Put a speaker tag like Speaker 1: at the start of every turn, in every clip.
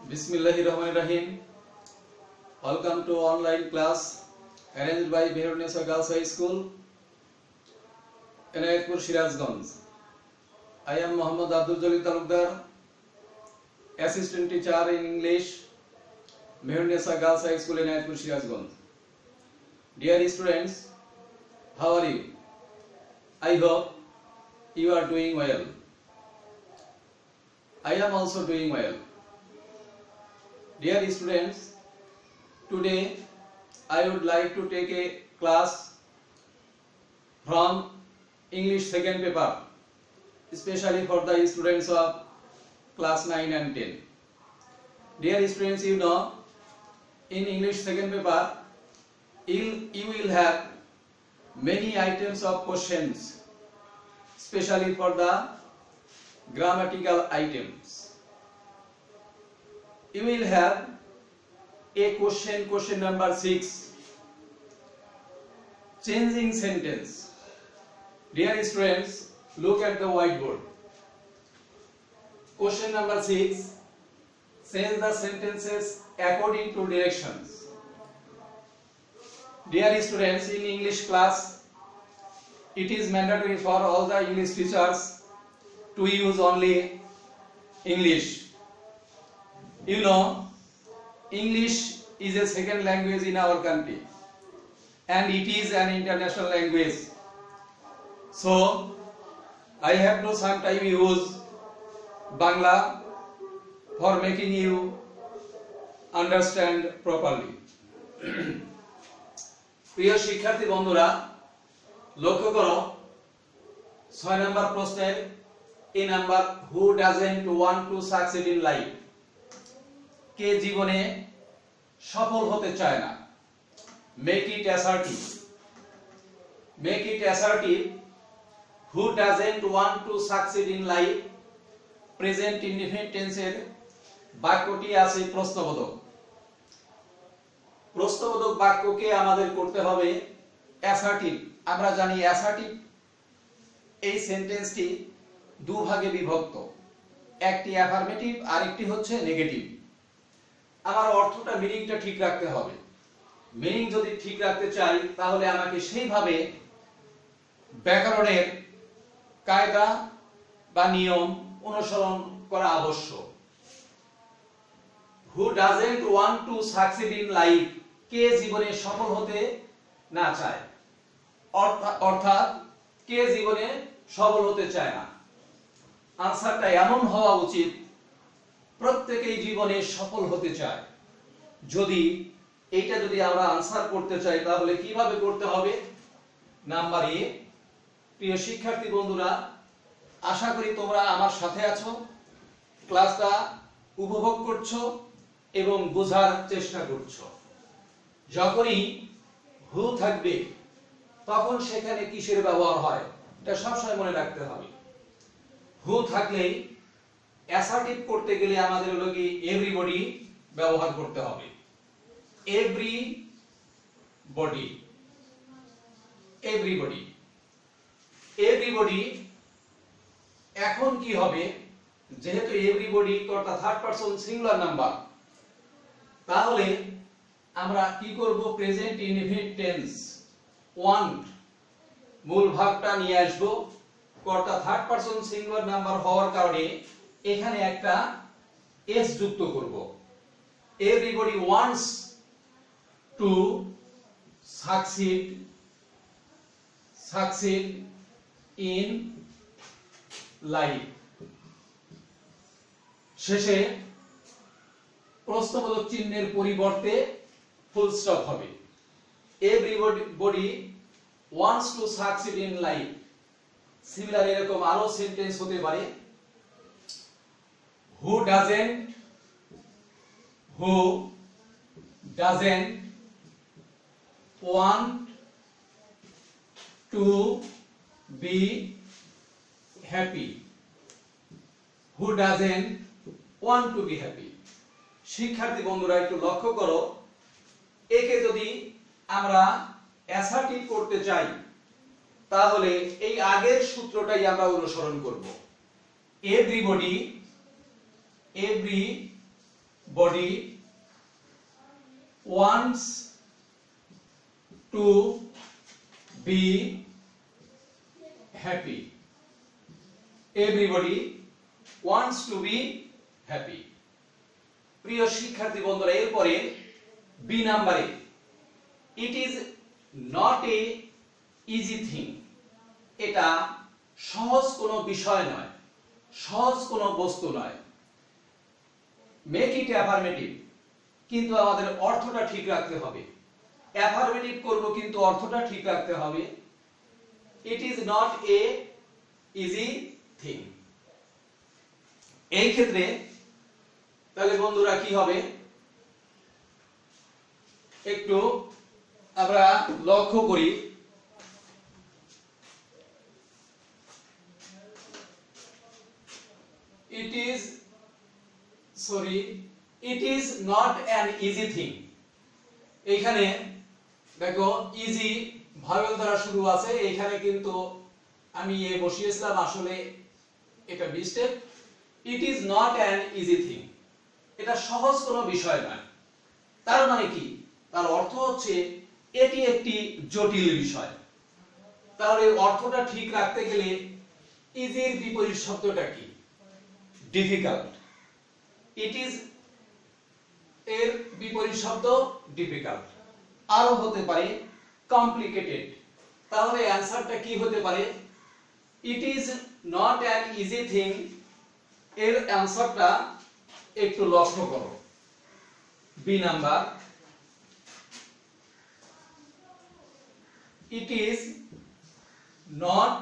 Speaker 1: Bismillahirrahmanirrahim. Welcome to online class arranged by Behurnesa Girls High School, Inayatpur, Shirazganj. I am Muhammad Abdul Jalil Talukdar, Assistant Teacher in English, Behurnesa Girls High School, Inayatpur, Shirazganj. Dear students, how are you? I hope you are doing well. I am also doing well. Dear students, today I would like to take a class from English second paper, especially for the students of class 9 and 10. Dear students, you know, in English second paper, you will have many items of questions, especially for the grammatical items. You will have a question number 6, changing sentence. Dear students, look at the whiteboard. Question number 6, change the sentences according to directions. Dear students, in English class, it is mandatory for all the English teachers to use only English. You know, English is a second language in our country and it is an international language. So, I have to sometimes use Bangla for making you understand properly. প্রিয় শিক্ষার্থী বন্ধুরা, লক্ষ্য করো 6 নম্বর প্রশ্নের এ number, who doesn't want to succeed in life? কে জীবনে সফল হতে চায় না? Make it assertive. Make it assertive. Who doesn't want to succeed in life? Present indefinite tense এর বাক্যটি আছে প্রশ্নবোধক। প্রশ্নবোধক বাক্যকে আমাদের করতে হবে অ্যাসার্টিভ। আমরা জানি অ্যাসার্টিভ এই সেন্টেন্সটি দুভাগে বিভক্ত, একটি অ্যাফার্মেটিভ আর একটি হচ্ছে নেগেটিভ। আমার অর্থটা, মিনিংটা ঠিক রাখতে হবে। মিনিং যদি ঠিক রাখতে চাই তাহলে আমাকে সেইভাবে ব্যাকরণের কায়দা বা নিয়ম অনুসরণ করা আবশ্যক। Who doesn't want to succeed in life? কে জীবনে সফল হতে না চায়, অর্থাৎ কে জীবনে সফল হতে চায় না। আনসারটা এমন হওয়া উচিত, প্রত্যেকেই জীবনে সফল হতে চায়। যদি আমরা আনসার করতে চাই তাহলে কিভাবে করতে হবে? নাম্বার এ, প্রিয় শিক্ষার্থী বন্ধুরা, আশা করি তোমরা আমার সাথে আছো, ক্লাসটা উপভোগ করছো এবং বোঝার চেষ্টা করছো। যখনই হু থাকবে তখন সেখানে কিসের ব্যবহার হয় এটা সবসময় মনে রাখতে হবে। হু থাকলেই অ্যাসার্টিভ করতে গেলে আমাদের হলো কি এভরিবডি ব্যবহার করতে হবে। Everybody, everybody, everybody. এখন কি হবে? যেহেতু এভরিবডি কর্তা থার্ড পারসন সিঙ্গুলার নাম্বার, তাহলে আমরা কি করব? প্রেজেন্ট ইনডেফিনিট টেন্স ওয়ান্ট মূল ভাবটা নিয়ে আসব। কর্তা থার্ড পারসন সিঙ্গুলার নাম্বার হওয়ার কারণে এখানে একটা এস যুক্ত করব। Everybody wants to succeed in life। শেষে প্রশ্নবোধক চিহ্নের পরিবর্তে ফুল স্টপ হবে। Everybody wants to succeed in life. Similar এরকম আরো সেন্টেন্স হতে পারে, who doesn't want to be happy? Who doesn't want to be happy? শিক্ষার্থী বন্ধুরা, একটু লক্ষ্য করো, একে যদি আমরা অ্যাসার্টিভ করতে চাই তাহলে এই আগের সূত্রটাই আমরা অনুসরণ করব। Everybody body wants to be happy. Everybody wants to be happy. প্রিয় শিক্ষার্থী বন্ধুরা, এরপরে বি নাম্বারে it is not a easy thing. এটা সহজ কোনো বিষয় নয়, সহজ কোনো বস্তু নয়। মেক ইট অ্যাফার্মেটিভ, কিন্তু আমাদের অর্থটা ঠিক রাখতে হবে। অ্যাফার্মেটিভ করব কিন্তু অর্থটা ঠিক রাখতে হবে। ইট is not a easy thing. এই ক্ষেত্রে তাহলে বন্ধুরা কি হবে একটু আমরা লক্ষ্য করি। it is not an easy thing. এইখানে দেখো ইজি ভাওয়েল দ্বারা শুরু আছে, এখানে কিন্তু আমি এ বসিয়েছিলাম, আসলে এটা mistake. it is not an easy thing, এটা সহজ কোনো বিষয় নয়। তার মানে কি? তার অর্থ হচ্ছে এটি একটি জটিল বিষয়। তাহলে অর্থটা ঠিক রাখতে গেলে ইজির বিপরীত শব্দটা কি? ডিফিকাল্ট। ইট ইজ এর বিপরীত শব্দ ডিফিকাল্ট। আরো হতে পারে কমপ্লিকেটেড। তাহলে অ্যানসারটা কি হতে পারে? It is not an easy thing. এর অ্যানসারটা একটু লক্ষ্য করো, B number. it is not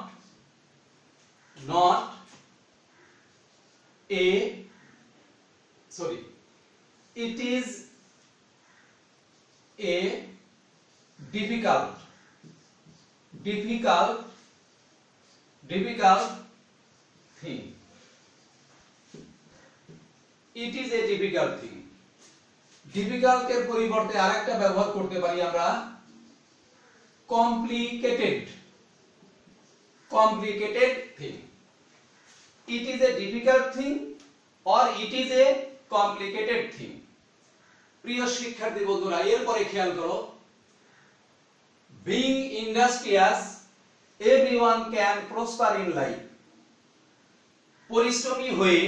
Speaker 1: a it is a difficult thing. it is a difficult thing. difficult এর পরিবর্তে আরেকটা ব্যবহার করতে পারি আমরা, complicated thing. it is a difficult thing or it is a complicated thing. প্রিয় শিক্ষার্থী বন্ধুরা, এরপরে খেয়াল করো, being industrious everyone can prosper in life. পরিশ্রমী হয়ে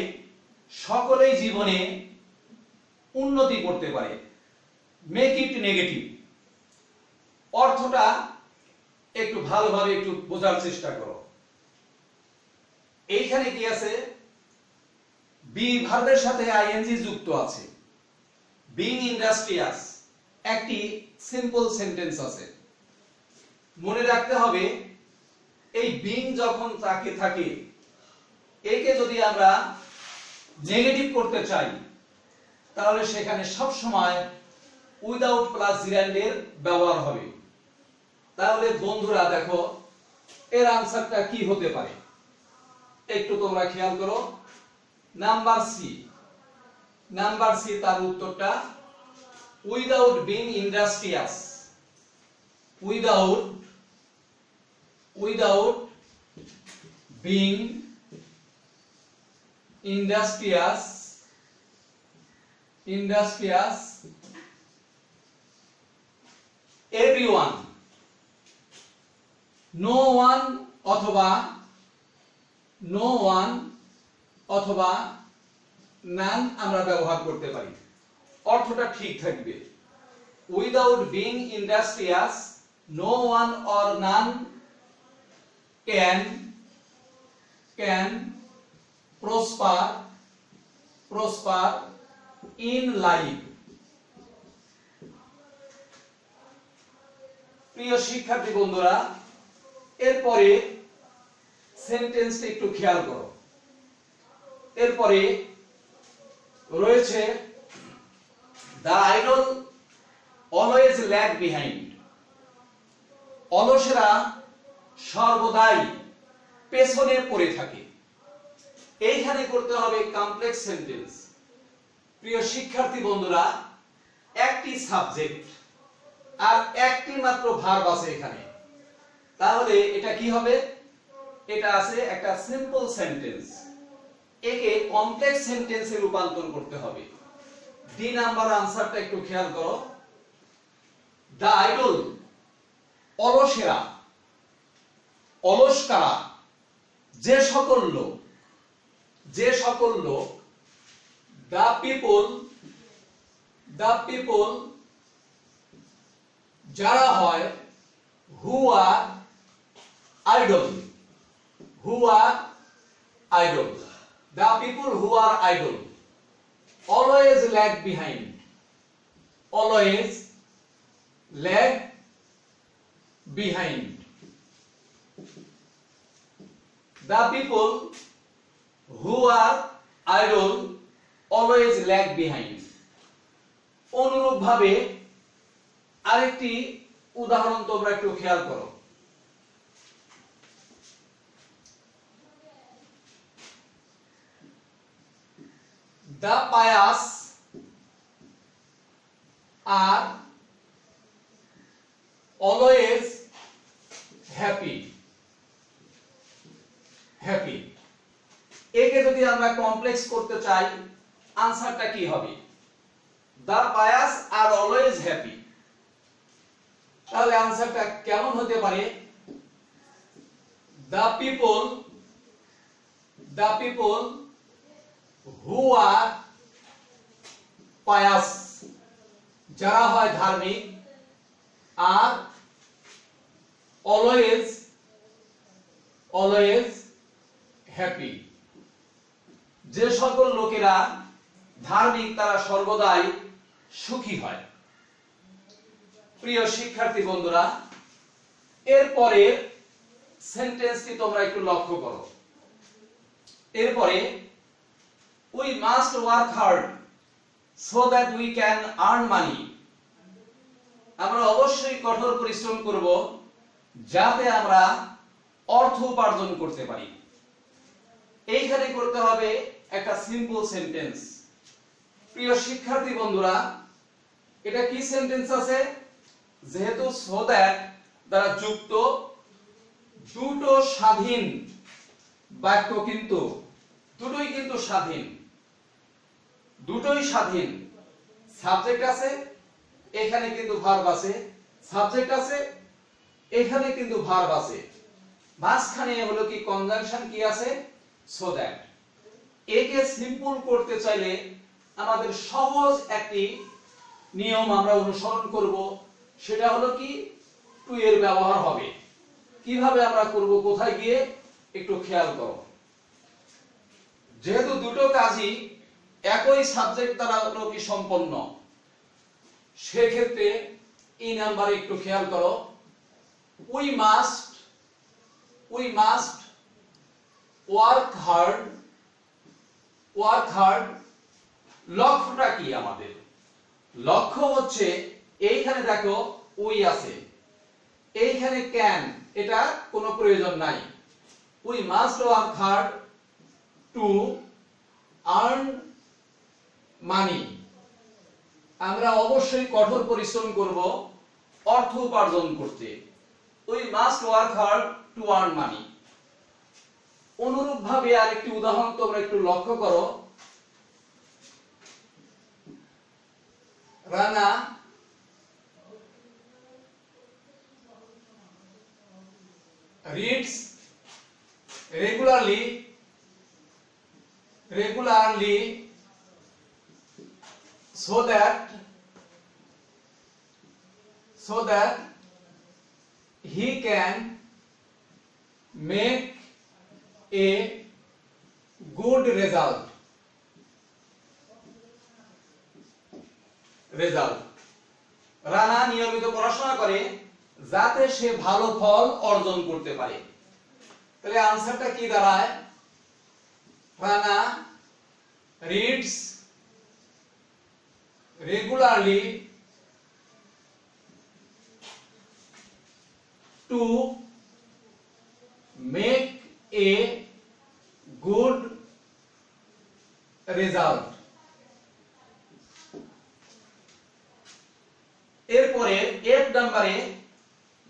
Speaker 1: সকলেই জীবনে উন্নতি করতে পারে। Make it negative. অর্থটা একটু ভালোভাবে একটু বোঝার চেষ্টা করো। এইখানে কি আছে? বি ভার্বের সাথে আইএনজি যুক্ত আছে। বিং ইন্ডাস্ট্রিয়াস একটি সিম্পল সেন্টেন্স আছে। মনে রাখতে হবে এই বিং যখন থাকে একে যদি আমরা নেগেটিভ করতে চাই তাহলে সেখানে সব সময় উইদাউট প্লাস জিরান্ডের ব্যবহার হবে। তাহলে বন্ধুরা দেখো এর আনসারটা কি হতে পারে একটু তোমরা খেয়াল করো। নাম্বার সি তার উত্তরটা without being industrious. Without being industrious everyone, no one অথবা none আমরা ব্যবহার করতে পারি। অর্থটা ঠিক থাকবে। Without being industrious no one or none can prosper in life. প্রিয় শিক্ষার্থী বন্ধুরা, এরপরে সেন্টেন্সটা একটু খেয়াল করো। এরপরে রয়েছে the idle always lag behind. অলসেরা সর্বদাই পেছনে পড়ে থাকে। এইখানে করতে হবে কমপ্লেক্স সেন্টেন্স। প্রিয় শিক্ষার্থী বন্ধুরা, একটি সাবজেক্ট আর একটি মাত্র ভার্ব আছে এখানে। তাহলে এটা কি হবে? এটা আছে একটা সিম্পল সেন্টেন্স। একে কমপ্লেক্স সেন্টেন্সে রূপান্তর করতে হবে। ডি নাম্বার আনসারটা একটু খেয়াল করো। দা আইডল, অলসেরা, অলস কারা? যে সকল লোক, যে সকল লোক, দা পিপল, দা পিপল যারা হয়, who are idle, who are idle, the people who are idle always lag behind, always lag behind, the people who are idle always lag behind। অনুরূপভাবে আরেকটি উদাহরণ তোমরা একটু খেয়াল করো। The pious are always happy, happy। একে যদি আমরা কমপ্লেক্স করতে চাই, আনসারটা কি হবে? The pious are always happy। তাহলে আনসারটা কেমন হতে পারে? The people who are pious, যারা হয় ধার্মিক, আর always happy, যে সকল লোকেরা ধার্মিক তারা সর্বদাই সুখী হয়। প্রিয় শিক্ষার্থী বন্ধুরা, এরপরে সেন্টেন্সটি তোমরা একটু লক্ষ্য করো। এরপরে we must work hard so that we can earn money, আমরা অবশ্যই কঠোর পরিশ্রম করব যাতে আমরা অর্থ উপার্জন করতে পারি। এইখানে করতে হবে একটা সিম্পল সেন্টেন্স। প্রিয় শিক্ষার্থী বন্ধুরা, এটা কি সেন্টেন্স আছে? যেহেতু সো দ্যাট দ্বারা যুক্ত দুটো স্বাধীন বাক্য, কিন্তু দুটোই কিন্তু স্বাধীন, দুটোই স্বাধীন। সাবজেক্ট আছে, এখানে কিন্তু ভার্ব আছে, সাবজেক্ট আছে, এখানে কিন্তু ভার্ব আছে, মাঝখানে হলো কি কনজাংশন কি আছে? So that. একে সিম্পল করতে চাইলে আমাদের সহজ একটি নিয়ম আমরা অনুসরণ করব, সেটা হলো কি টু এর ব্যবহার হবে। কিভাবে আমরা করব, কোথায় গিয়ে একটু খেয়াল করো। যেহেতু দুটো কাজই একই সাবজেক্ট দ্বারা হলো কি সম্পন্ন, সেক্ষেত্রে এই নাম্বারে একটু খেয়াল করো। we must work hard, লক্ষ্যটা কি আমাদের? লক্ষ্য হচ্ছে এইখানে দেখো উই আছে, এইখানে ক্যান, এটা কোনো প্রয়োজন নাই। we must work hard to earn money, আমরা অবশ্যই কঠোর পরিশ্রম করব অর্থ উপার্জন করতে। we must work hard to earn money। অনুরূপভাবে আরেকটি উদাহরণ তোমরা একটু লক্ষ্য করো। Rana reads regularly so that he can make a good result। Rana নিয়মিত পড়াশোনা করে যাতে সে ভালো ফল অর্জন করতে পারে। তাহলে আনসারটা কি দাঁড়ায়? Rana reads regularly to make a good result। এরপরে 8 নম্বরে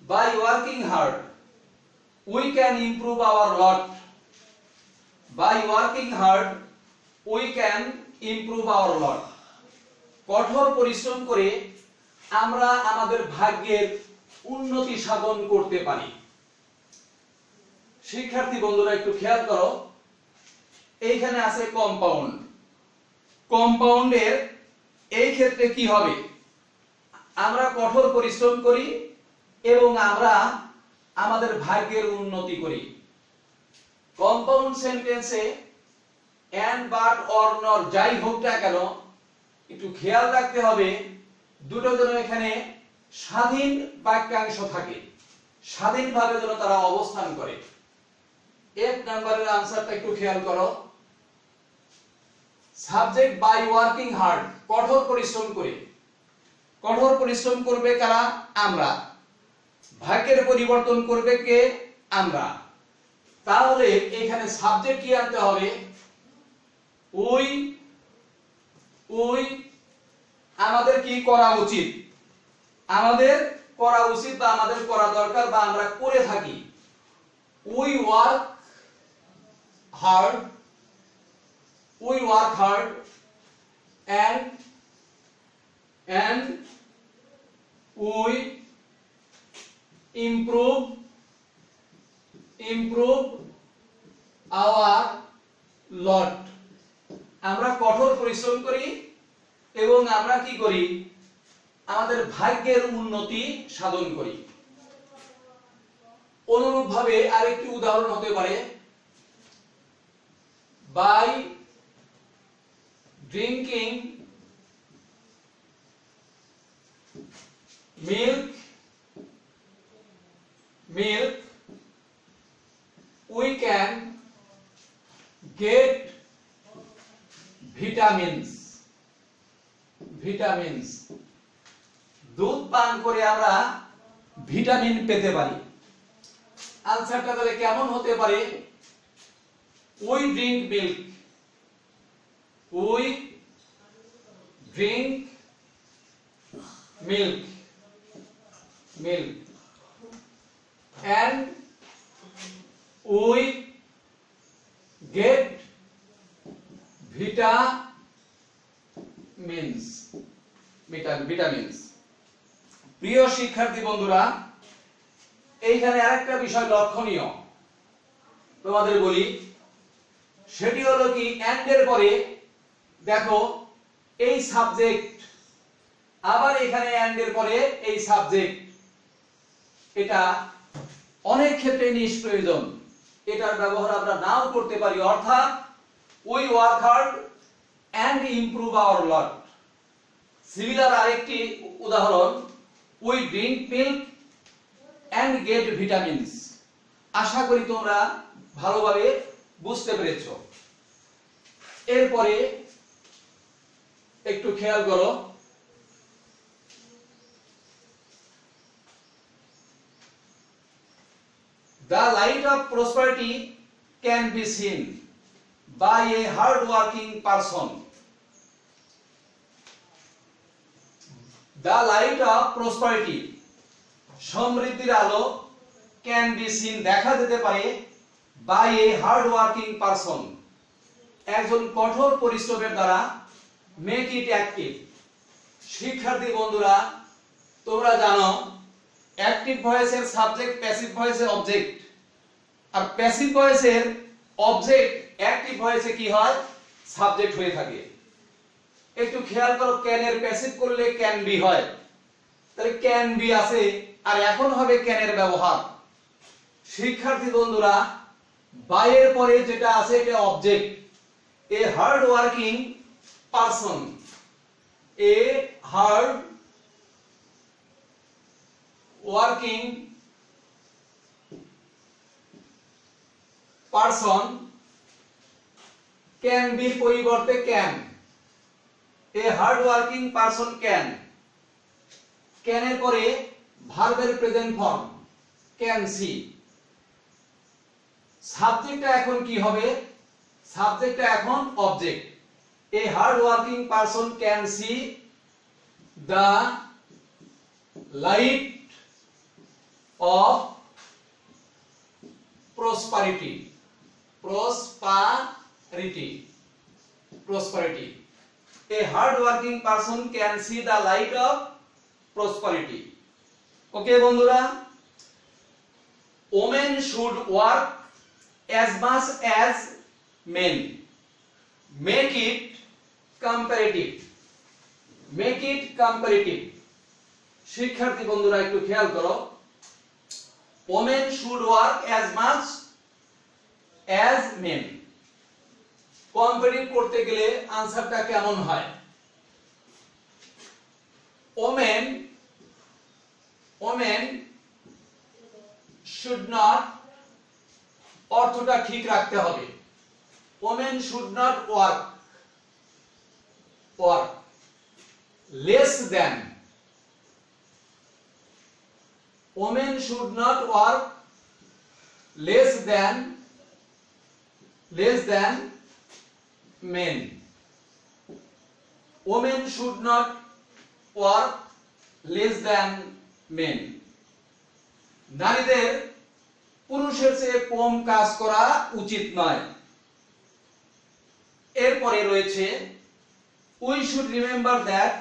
Speaker 1: by working hard we can improve our lot, by working hard we can improve our lot। কঠোর পরিশ্রম করে আমরা আমাদের ভাগ্যের উন্নতি সাধন করতে পারি। শিক্ষার্থী বন্ধুরা একটু খেয়াল করো, এইখানে আছে কম্পাউন্ড। কম্পাউন্ডের এই ক্ষেত্রে কি হবে, আমরা কঠোর পরিশ্রম করি এবং আমরা আমাদের ভাগ্যের উন্নতি করি। কম্পাউন্ড সেন্টেন্সে এন্ড বাট অর নর যাই হোক না কেন একটু খেয়াল রাখতে হবে দুটো যেন এখানে স্বাধীন বাক্যাংশ থাকে, স্বাধীনভাবে যেন তারা অবস্থান করে। এক নম্বরের আনসারটা একটু খেয়াল করো, সাবজেক্ট বাই ওয়ার্কিং হার্ড, কঠোর পরিশ্রম করে। কঠোর পরিশ্রম করবে কারা? আমরা। ভাগ্যের পরিবর্তন করবে কে? আমরা। তাহলে এখানে সাবজেক্ট কি আনতে হবে? উই। আমাদের কি করা উচিত? আমাদের করা উচিত বা আমাদের করা দরকার বা আমরা করে থাকি। We work hard, we work hard and we improve our lot। আমরা কঠোর পরিশ্রম করি এবং আমরা কি করি? আমাদের ভাগ্যের উন্নতি সাধন করি। অনুরূপভাবে আরেকটি উদাহরণ হতে পারে, by drinking milk we can get vitamins। দুধ পান করে আমরা ভিটামিন পেতে পারি। আনসারটা তাহলে কেমন হতে পারে? we drink milk and we get vitamins। প্রিয় শিক্ষার্থী বন্ধুরা, এইখানে আরেকটা বিষয় লক্ষণীয় তোমাদের বলি, সেটি হলো কি এন্ড এর পরে দেখো এই সাবজেক্ট, আবার এখানে এন্ড এর পরে এই সাবজেক্ট। এটা অনেক ক্ষেত্রে নিষ্প্রয়োজন, এটার ব্যবহার আমরা নাও করতে পারি। অর্থাৎ we work hard and improve our lot. Similar আরেকটি উদাহরণ, we drink milk and get vitamins. আশা করি তোমরা ভালোভাবে বুঝতে পেরেছো। এরপরে একটু খেয়াল করো, the light of prosperity can be seen by a hard working person। the light of prosperity, সমৃদ্ধির আলো, can be seen, দেখা যেতে পারে, by a hard working person, একজন কঠোর পরিশ্রমের দ্বারা, make it active। শিক্ষার্থী বন্ধুরা, তোমরা জানো অ্যাক্টিভ ভয়েসের সাবজেক্ট, প্যাসিভ ভয়েসের অবজেক্ট, আর প্যাসিভ ভয়েসের অবজেক্ট অ্যাক্টিভ ভয়েসে কি হয়? সাবজেক্ট হয়ে থাকে। একটু খেয়াল করো, ক্যান এর প্যাসিভ করলে ক্যান বি হয়, তাহলে ক্যান বি আছে আর এখন হবে ক্যান এর ব্যবহার। শিক্ষার্থী বন্ধুরা, বাই এর পরে যেটা আছে এটা object. A hard working person, a hard working person, can be পরিবর্তে can, a hard working person can. Can এর পরে ভার্বের প্রেজেন্ট ফর্ম ক্যান সি। সাবজেক্টটা এখন কি হবে? সাবজেক্টটা এখন object. A hard working person can see the light off prosperity। A hard-working person can see the light of prosperity. Okay, বন্ধুরা, women should work as much as men. Make it comparative. Make it comparative. শিক্ষার্থী বন্ধুরা একটু খেয়াল করো, women should work as much as men. Comparative করতে গেলে आंसरটা কেমন হয়? women should not, অর্থটা ঠিক রাখতে হবে। women should not work less than. women should not work less than men. women should not work less than men. নারীদের পুরুষের চেয়ে কম কাজ করা উচিত নয়। এরপরে রয়েছে we should remember that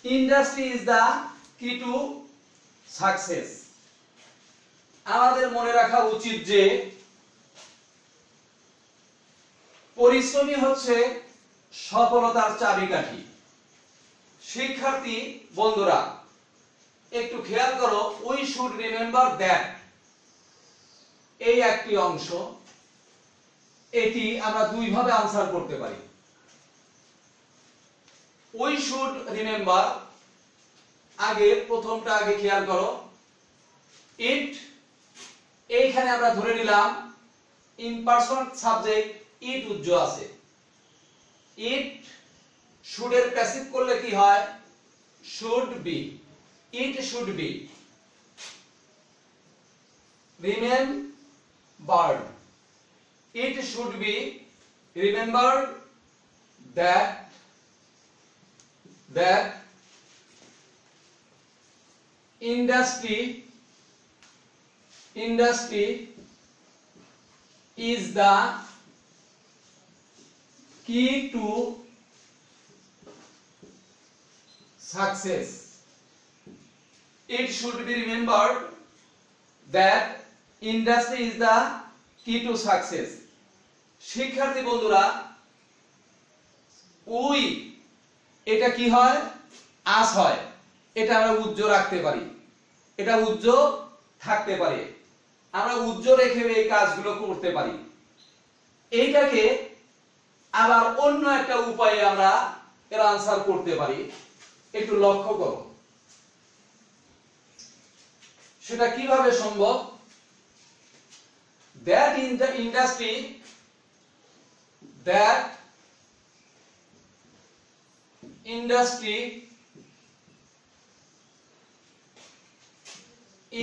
Speaker 1: industry is the key to success. আমাদের মনে রাখা উচিত যে পরিশ্রমই হচ্ছে সফলতার চাবিকাঠি। শিক্ষার্থী বন্ধুরা একটু খেয়াল করো, we should remember that এই একটি অংশ, এটি আমরা দুই ভাবে आंसर করতে পারি। we should remember, আগে প্রথমটা আগে খেয়াল করো, it, এইখানে আমরা ধরে নিলাম impersonal সাবজেক্ট it উজ্জ্ব আছে। it should এর প্যাসিভ করলে কি হয়? should be. it should be remembered. it should be remembered that industry is the key to success. It should be remembered that industry is the key to success. শিক্ষার্থী বন্ধুরা, we এটা কি হয়? আস হয়। এটা আমরা উজ্জ্ব রাখতে পারি, এটা উজ্জ্ব থাকতে পারে, আমরা উজ্জ্ব রেখে এই কাজগুলো করতে পারি। এইটাকে আবার অন্য একটা উপায়ে আমরা এর आंसर করতে পারি। একটু লক্ষ্য করো সেটা কিভাবে সম্ভব। that in the industry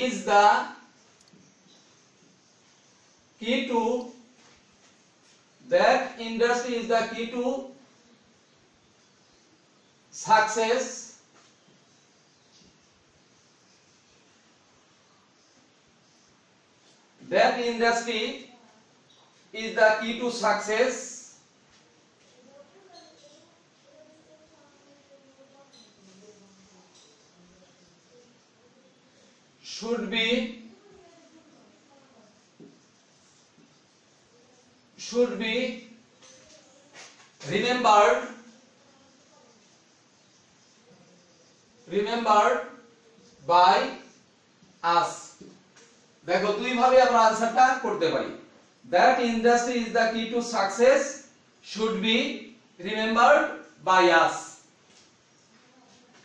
Speaker 1: is the key to success. That industry is the key to success. Should be remembered by us. দেখো দুই ভাবে আমরা आंसरটা করতে পারি। that industry is the key to success should be remembered by us.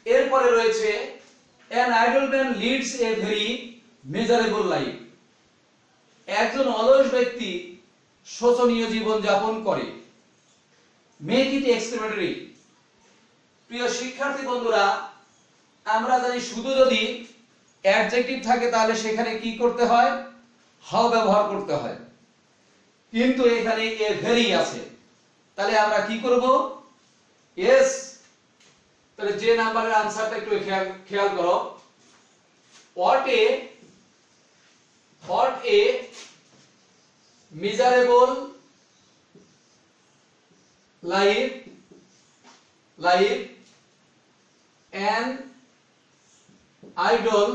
Speaker 1: এরপরে রয়েছে an idle man leads a very miserable life. একজন অলস ব্যক্তি শোচনীয় জীবন যাপন করে। make it exclamatory. প্রিয় শিক্ষার্থী বন্ধুরা, আমরা জানি শুধু যদি অ্যাডজেক্টিভ থাকে তাহলে সেখানে কি করতে হয়? হাউ ব্যবহার করতে হয়, কিন্তু এখানে এ ভেরি আছে, তাহলে আমরা কি করব? yes. তাহলে যে নাম্বারের आंसरটা একটু খেয়াল করো, what a miserable life an idol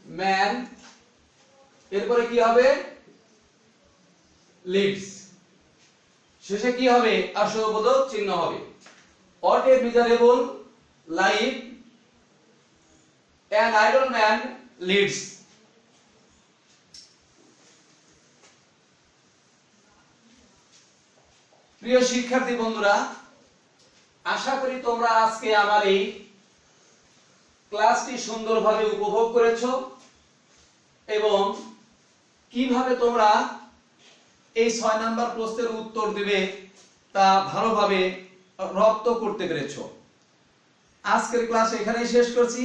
Speaker 1: man, এরপরে কি হবে লিডস, শেষে কি হবে আশয়বোধক চিহ্ন হবে। What a miserable life an idle man leads. প্রিয় শিক্ষার্থী বন্ধুরা, আশা করি তোমরা আজকে আমার এই ক্লাসটি সুন্দরভাবে উপভোগ করেছো এবং কিভাবে তোমরা এই 6 নাম্বার প্রশ্নের উত্তর দিবে তা ভালোভাবে রপ্ত করতে পেরেছো। আজকের ক্লাস এখানেই শেষ করছি।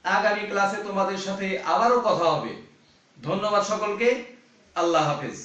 Speaker 1: আগামী ক্লাসে তোমাদের সাথে আবারও কথা হবে। ধন্যবাদ সকলকে। আল্লাহ হাফেজ।